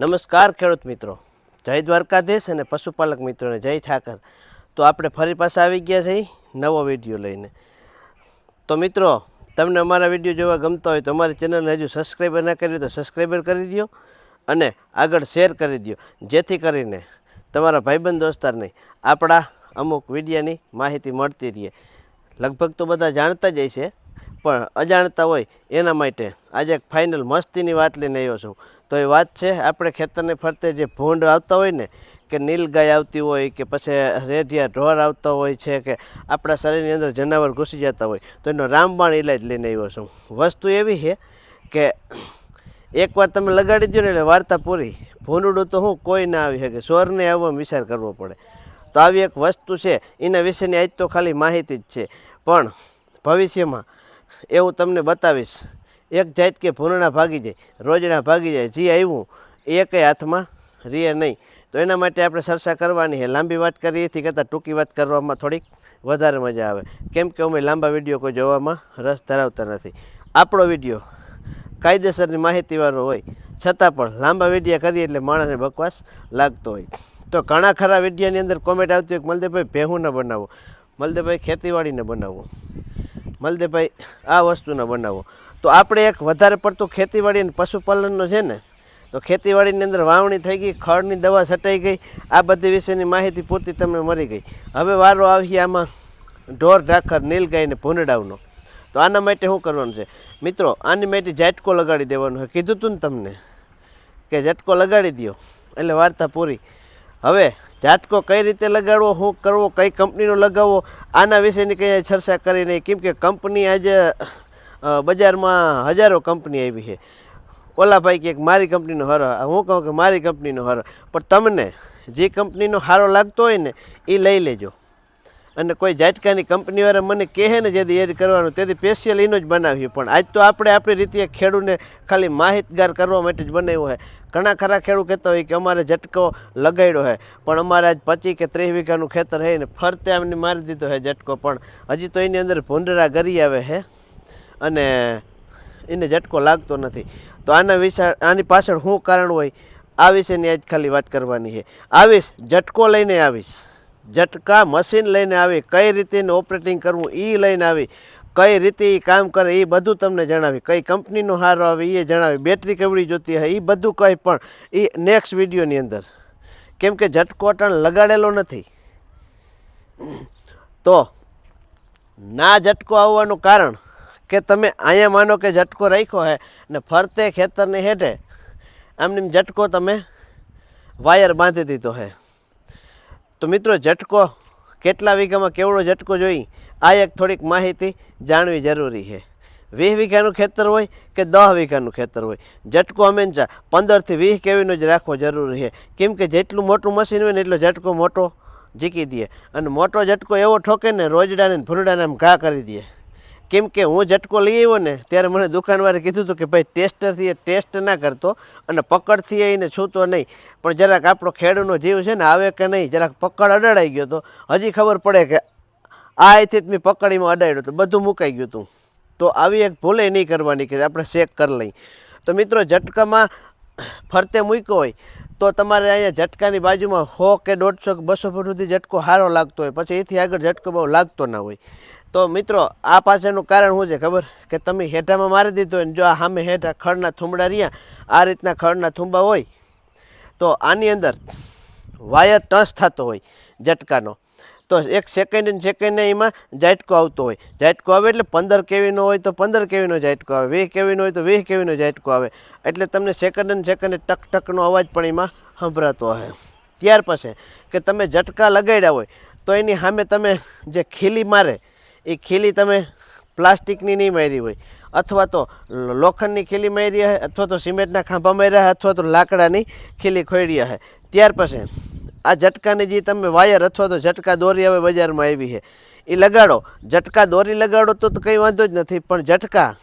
નમસ્કાર ખેડૂત મિત્રો, જય દ્વારકાધીશ અને પશુપાલક મિત્રોને જય ઠાકર. તો આપણે ફરી પાછા આવી ગયા છીએ નવો વિડીયો લઈને. તો મિત્રો, તમને અમારા વિડીયો જોવા ગમતા હોય તો અમારી ચેનલને હજુ સબસ્ક્રાઈબર ના કરી તો સબસ્ક્રાઈબર કરી દો અને આગળ શેર કરી દો, જેથી કરીને તમારા ભાઈબંધ દોસ્તારને આપણા અમુક વિડીયાની માહિતી મળતી રહે. લગભગ તો બધા જાણતા જ હશે, પણ અજાણતા હોય એના માટે આજે એક ફાઇનલ મસ્તીની વાત લઈને આવ્યો છું. તો એ વાત છે, આપણે ખેતરને ફરતે જે ભૂંડ આવતા હોય ને, કે નીલગાય આવતી હોય કે પછી રેઢિયા ઢોર આવતા હોય છે, કે આપણા શરીરની અંદર જનાવર ઘૂસી જતા હોય, તો એનો રામબાણ ઇલાજ લઈને આવ્યો છું. વસ્તુ એવી છે કે એકવાર તમે લગાડી દો ને એટલે વાર્તા પૂરી. ભૂંડડું તો હું કોઈ ના આવી શકે, સોરને આવવા વિચાર કરવો પડે. તો આવી એક વસ્તુ છે, એના વિશેની આજ તો ખાલી માહિતી જ છે, પણ ભવિષ્યમાં એવું તમને બતાવીશ. એક જાત કે ભૂંડણા ભાગી જાય, રોજડા ભાગી જાય, જે આવ્યું એ કંઈ હાથમાં રહે નહીં. તો એના માટે આપણે ચર્ચા કરવાની છે. લાંબી વાત કરીએ એથી કરતાં ટૂંકી વાત કરવામાં થોડીક વધારે મજા આવે, કેમ કે અમે લાંબા વિડીયો કોઈ જોવામાં રસ ધરાવતા નથી. આપણો વિડીયો કાયદેસરની માહિતીવાળો હોય છતાં પણ લાંબા વિડીયા કરીએ એટલે માણસને બકવાસ લાગતો હોય. તો ઘણા ખરા વિડીયાની અંદર કોમેન્ટ આવતી હોય કે મલદેભાઈ ભેહું ન બનાવો, મલદેભાઈ ખેતીવાડીને બનાવો, મલદેભાઈ આ વસ્તુને બનાવો. તો આપણે એક વધારે પડતું ખેતીવાડી અને પશુપાલનનો છે ને, તો ખેતીવાડીની અંદર વાવણી થઈ ગઈ, ખડની દવા છટાઈ ગઈ, આ બધી વિશેની માહિતી પૂરતી તમને મળી ગઈ. હવે વારો આવી આમાં ઢોર ઢાખર નીલગાય ને ભૂંડડાવનો. તો આના માટે શું કરવાનું છે મિત્રો? આની માટે ઝાટકો લગાડી દેવાનો છે. કીધું હતું ને તમને કે ઝટકો લગાડી દો એટલે વાર્તા પૂરી. હવે ઝાટકો કઈ રીતે લગાડવો, શું કરવો, કઈ કંપનીનો લગાવવો, આના વિશેની કંઈ ચર્ચા કરી નહીં. કેમ કે કંપની આજે બજારમાં હજારો કંપની આવી છે. ઓલા ભાઈ કે મારી કંપનીનો હારો, હું કહું કે મારી કંપનીનો હારો, પણ તમને જે કંપનીનો હારો લાગતો હોય ને એ લઈ લેજો. અને કોઈ ઝાટકાની કંપનીવાળા મને કહે ને જેથી એડ કરવાનું, તેથી સ્પેશિયલ એનો જ બનાવ્યું. પણ આજ તો આપણે આપણી રીતે ખેડૂતને ખાલી માહિતગાર કરવા માટે જ બનાવ્યો છે. ઘણા ખરા ખેડૂત કહેતા હોય કે અમારે ઝટકો લગાડ્યો છે, પણ અમારે આજ 25 કે 30 વીઘાનું ખેતર છે ને ફરતે અમને મારી દીધો છે ઝટકો, પણ હજી તો એની અંદર ભૂંડરા ગરી આવે છે અને એને ઝટકો લાગતો નથી. તો આના વિશે, આની પાછળ શું કારણ હોય, આ વિશેની આજ ખાલી વાત કરવાની છે. આવીશ ઝટકો લઈને આવીશ, ઝટકા મશીન લઈને આવી, કઈ રીતે એને ઓપરેટિંગ કરવું એ લઈને આવી, કઈ રીતે એ કામ કરે એ બધું તમને જણાવી, કઈ કંપનીનો હારો આવે એ જણાવી, બેટરી કેવડી જોતી હોય એ બધું કંઈ પણ એ નેક્સ્ટ વિડીયોની અંદર. કેમ કે ઝટકો અટાણ લગાડેલો નથી. તો ના ઝટકો આવવાનું કારણ કે તમે અહીંયા માનો કે ઝટકો રાખ્યો છે ને ફરતે ખેતરની હેઠે આમને ઝટકો તમે વાયર બાંધી દીધો છે. તો મિત્રો, ઝટકો કેટલા વીઘામાં કેવડો ઝટકો જોઈ, આ એક થોડીક માહિતી જાણવી જરૂરી છે. 20 વીઘાનું ખેતર હોય કે 10 વીઘાનું ખેતર હોય, ઝટકો હંમેશા 15 થી 20 કેવીનો જ રાખવો જરૂરી છે. કેમ કે જેટલું મોટું મશીન હોય ને એટલો ઝટકો મોટો ઝીકી દે, અને મોટો ઝટકો એવો ઠોકે ને રોજડાને ભૂંડાને આમ ઘા કરી દે. કેમ કે હું ઝટકો લઈ આવ્યો ને ત્યારે મને દુકાનવાળે કીધું હતું કે ભાઈ ટેસ્ટરથી ટેસ્ટ ના કરતો અને પકડથી એને છૂતો નહીં, પણ જરાક આપણો ખેડૂતનો જીવ છે ને આવે કે નહીં, જરાક પકડ અડાડાઈ ગયો તો હજી ખબર પડે કે આ અહીંથી જ મેં પકડીમાં અડાડ્યો તો બધું મુકાઈ ગયું હતું. તો આવી એક ભૂલે નહીં કરવાની કે આપણે ચેક કરી લઈ. તો મિત્રો, ઝટકામાં ફરતે મૂક્યો હોય તો તમારે અહીંયા ઝટકાની બાજુમાં 100 કે 150 કે 200 ફૂટ સુધી ઝટકો સારો લાગતો હોય, પછી એથી આગળ ઝટકો બહુ લાગતો ના હોય. તો મિત્રો, આ પાછળનું કારણ શું છે ખબર? કે તમે હેઠામાં મારી દીધો હોય ને જો આ સામે હેઠા ખડના થૂંબડા રહ્યા, આ રીતના ખડના થૂંબા હોય તો આની અંદર વાયર ટચ થતો હોય ઝટકાનો, તો એક સેકન્ડે એમાં ઝાટકો આવતો હોય. ઝાટકો આવે એટલે 15 કેવીનો હોય તો 15 કેવીનો ઝાટકો આવે, 20 કેવીનો હોય તો 20 કેવીનો ઝાટકો આવે, એટલે તમને સેકન્ડે ટક ટકનો અવાજ પણ એમાં સંભળાતો હોય. ત્યાર પછી કે તમે ઝટકા લગાડ્યા હોય તો એની સામે તમે જે ખીલી મારે એ ખીલી તમે પ્લાસ્ટિકની નહીં મારી હોય, અથવા તો લોખંડની ખીલી મારી છે, અથવા તો સિમેન્ટના ખાંભા માર્યા છે, અથવા તો લાકડાની ખીલી ખોડ્યા છે. ત્યાર પછી આ ઝટકાની જે તમે વાયર અથવા તો ઝટકા દોરી હવે બજારમાં આવી છે એ લગાડો. ઝટકા દોરી લગાડો તો કંઈ વાંધો જ નથી, પણ ઝટકા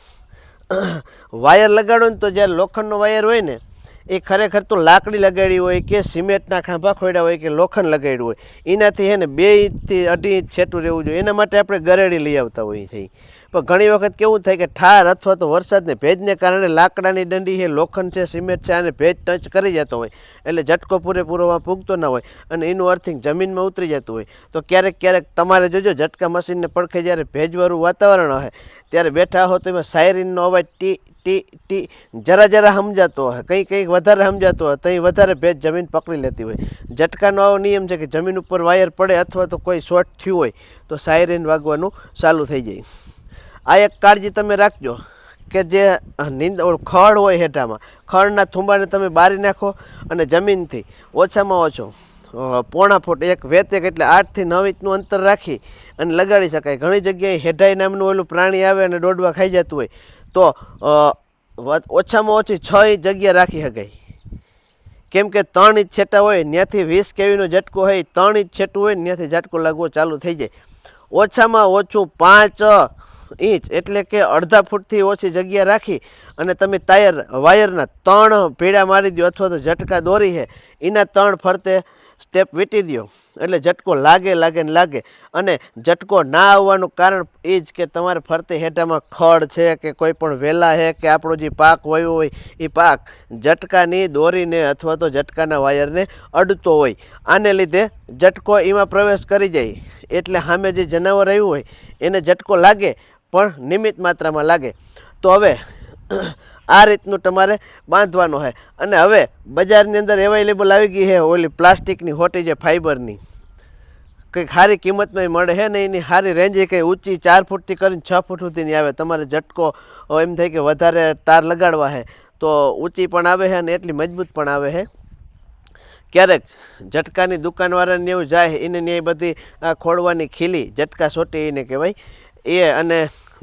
વાયર લગાડો ને તો જ્યારે લોખંડનો વાયર હોય ને એ ખરેખર તો લાકડી લગાડી હોય કે સિમેન્ટના ખાંભા ખોડ્યા હોય કે લોખંડ લગાડ્યું હોય, એનાથી છે ને 2 થી 2.5 ઇંચ છેટું રહેવું જોઈએ. એના માટે આપણે ગરેડી લઈ આવતા હોઈએ છીએ. પણ ઘણી વખત કેવું થાય કે ઠાર અથવા તો વરસાદને ભેજને કારણે લાકડાની ડંડી છે, લોખંડ છે, સિમેન્ટ છે અને ભેજ ટચ કરી જતો હોય એટલે ઝટકો પૂરેપૂરોમાં પૂગતો ના હોય અને એનું અર્થિંગ જમીનમાં ઉતરી જતું હોય. તો ક્યારેક તમારે જોજો ઝટકા મશીનને પડખે જ્યારે ભેજવાળું વાતાવરણ હોય ત્યારે બેઠા હો તો એમાં સાયરીનનો અવાજ ટી ટી ટી જરા સમજાતો હોય, કંઈક વધારે સમજાતો હોય તો વધારે ભેજ જમીન પકડી લેતી હોય. ઝટકાનો આવો નિયમ છે કે જમીન ઉપર વાયર પડે અથવા તો કોઈ શોર્ટ થયું હોય તો સાયરીન વાગવાનું ચાલુ થઈ જાય. આ એક કાળજી તમે રાખજો કે જે ખડ હોય હેઠામાં, ખડના થૂંબાને તમે બારી નાખો અને જમીનથી ઓછામાં ઓછો 0.5 ફૂટ એક વેતેક એટલે 8 થી 9 ઇંચનું અંતર રાખી અને લગાડી શકાય. ઘણી જગ્યાએ હેઢાઈ નામનું ઓલું પ્રાણી આવે અને દોડવા ખાઈ જતું હોય તો ઓછામાં ઓછી 6 ઇંચ જગ્યા રાખી શકાય. કેમ કે 3 ઇંચ છેટા હોય ત્યાંથી 20 કેવીનો ઝટકો હોય, 3 ઇંચ છેટું હોય ત્યાંથી ઝટકો લાગવો ચાલુ થઈ જાય. ઓછામાં ઓછું 5 ઇંચ એટલે કે અડધા ફૂટથી ઓછી જગ્યા રાખી અને તમે વાયરના 3 ભેડા મારી દો અથવા તો ઝટકા દોરી છે એના 3 ફરતે સ્ટેપ વીટી દો એટલે ઝટકો લાગે ને લાગે. અને ઝટકો ના આવવાનું કારણ એ જ કે તમારે ફરતે હેઠામાં ખડ છે કે કોઈ પણ વેલા છે કે આપણો જે પાક વાવ્યો હોય એ પાક ઝટકાની દોરીને અથવા તો ઝટકાના વાયરને અડતો હોય. આને લીધે ઝટકો એમાં પ્રવેશ કરી જાય એટલે સામે જે જનાવર આવ્યું હોય એને ઝટકો લાગે પણ નિમિત માત્રામાં લાગે. તો હવે આ રીતનું તમારે બાંધવાનું છે. અને હવે બજારની અંદર અવેલેબલ આવી ગઈ છે ઓલી પ્લાસ્ટિકની હોટી જે ફાઈબરની, કંઈક સારી કિંમતમાં મળે છે ને એની સારી રેન્જ કંઈ ઊંચી 4 ફૂટથી કરીને 6 ફૂટ સુધીની આવે. તમારે ઝટકો એમ થાય કે વધારે તાર લગાડવા છે તો ઊંચી પણ આવે છે અને એટલી મજબૂત પણ આવે છે. ક્યારેક ઝટકાની દુકાનવાળાને એવું જાય એને એ બધી ખોળવાની ખીલી ઝટકા સોટી એને કહેવાય એ અને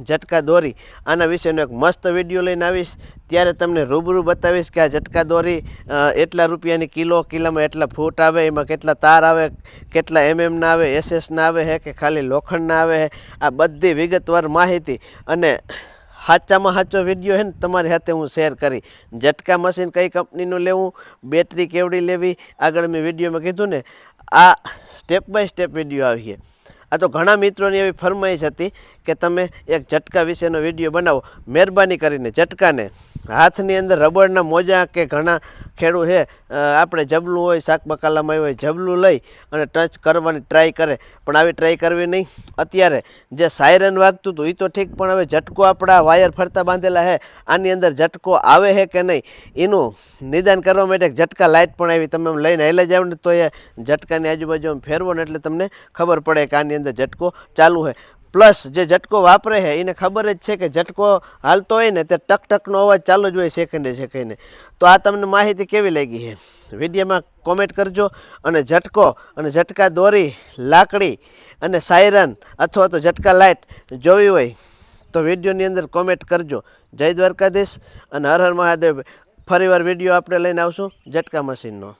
ઝટકા દોરી આના વિશેનો એક મસ્ત વિડીયો લઈને આવીશ. ત્યારે તમને રૂબરૂ બતાવીશ કે આ ઝટકા દોરી એટલા રૂપિયાની કિલોમાં એટલા ફૂટ આવે, એમાં કેટલા તાર આવે, કેટલા એમએમના આવે, એસએસના આવે છે કે ખાલી લોખંડના આવે છે, આ બધી વિગતવાર માહિતી અને સાચામાં સાચો વિડીયો છે ને તમારી સાથે હું શેર કરી. ઝટકા મશીન કઈ કંપનીનું લેવું, બેટરી કેવડી લેવી, આગળ મેં વિડીયોમાં કીધું ને આ સ્ટેપ બાય સ્ટેપ વિડીયો આવીએ. આ તો ઘણા મિત્રોની એવી ફરમાઈશ હતી કે તમે એક ઝટકા વિશેનો વિડીયો બનાવો. મહેરબાની કરીને ઝટકાને હાથની અંદર રબરના મોજા કે ઘણા ખેડૂત છે આપણે જબલું હોય શાક બકાલામાં હોય જબલું લઈ અને ટચ કરવાની ટ્રાય કરે પણ આવી ટ્રાય કરવી નહીં. અત્યારે જે સાયરન વાગતું હતું એ તો ઠીક પણ હવે ઝટકો આપણા વાયર ફરતા બાંધેલા છે આની અંદર ઝટકો આવે છે કે નહીં એનું નિદાન કરવા માટે ઝટકા લાઇટ પણ આવી. તમે લઈને હેલા જાવ ને તો એ ઝટકાની આજુબાજુ ફેરવો ને એટલે તમને ખબર પડે કે આની અંદર ઝટકો ચાલુ છે. પ્લસ જે ઝટકો વાપરે છે એને ખબર જ છે કે ઝટકો હાલતો હોય ને તે ટકનો અવાજ ચાલુ જ હોય સેકન્ડે. તો આ તમને માહિતી કેવી લાગી છે વિડીયોમાં કોમેન્ટ કરજો. અને ઝટકો અને ઝટકા દોરી, લાકડી અને સાયરન અથવા તો ઝટકા લાઇટ જોવી હોય તો વિડીયોની અંદર કોમેન્ટ કરજો. જય દ્વારકાધીશ અને હર હર મહાદેવ. ફરીવાર વિડીયો આપણે લઈને આવશું ઝટકા મશીનનો.